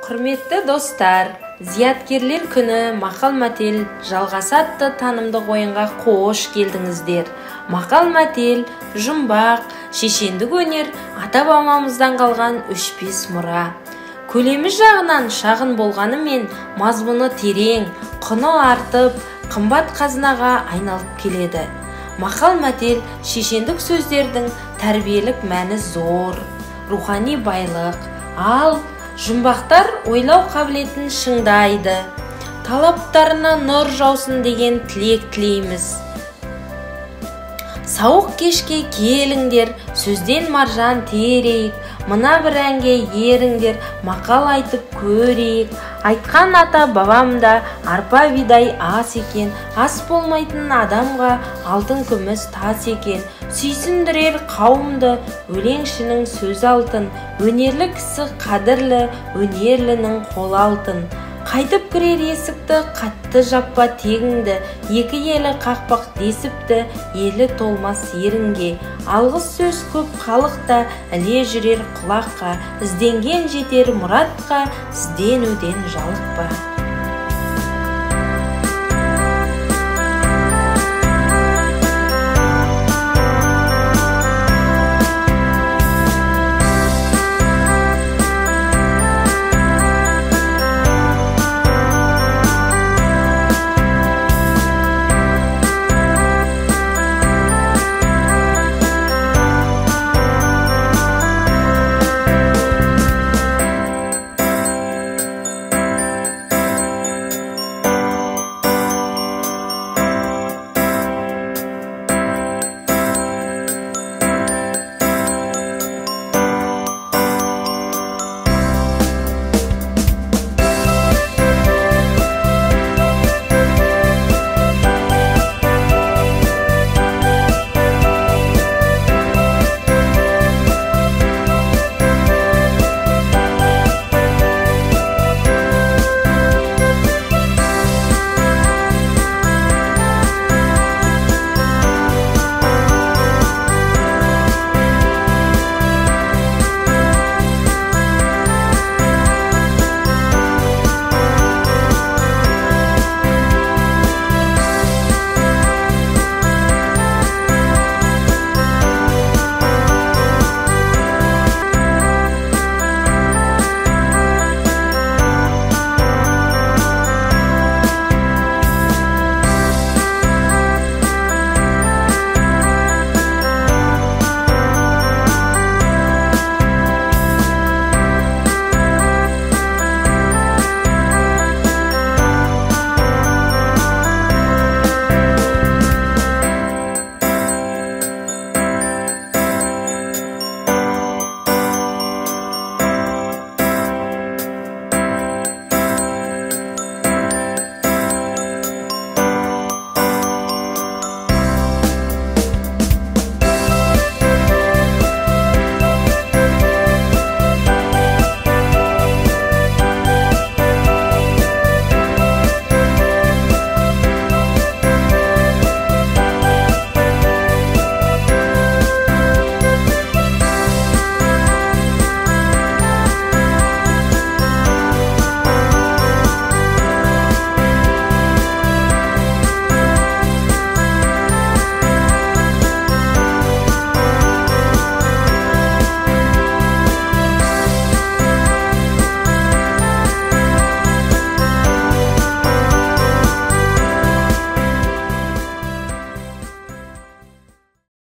Құрметті достар, зияткерлер күні мақал-мәтел жалғасы атты танымдық ойынға қош келдіңіздер. Мақал-мәтел, жұмбақ, шешендік өнер ата-бабамыздан қалған өшпес мұра. Көлемі жағынан шағын болғанымен мазмұны терең, құны артып, қымбат қазынаға айналып келеді. Мақал-мәтел шешендік сөздердің тәрбиелік мәні зор, рухани байлық, ал жұмбақтар ойлау қабілетін шыңдайды. Талаптарына нұр жаусын деген тілек тілейміз. Сауық кешке келіңдер, сөзден маржан терейік, мына бір әнге еріңдер, мақал айтып көрейік. Айтқан ата бабамда арпа бидай ас екен, ас болмайтын адамға алтын күміс тас екен. Сүйсіндірер қауымды өлеңшінің сөз алтын, өнерлі кісі қадірлі, өнерлінің қол алтын. Қайтып кірер есікті қатты жаппа тегіңді, екі елі қақпақ десіпті, елі толмас ерінге. Алғыс сөз көп халықта, іле жүрер құлаққа, ізденген жетер мұратқа, ізденуден жалықпа.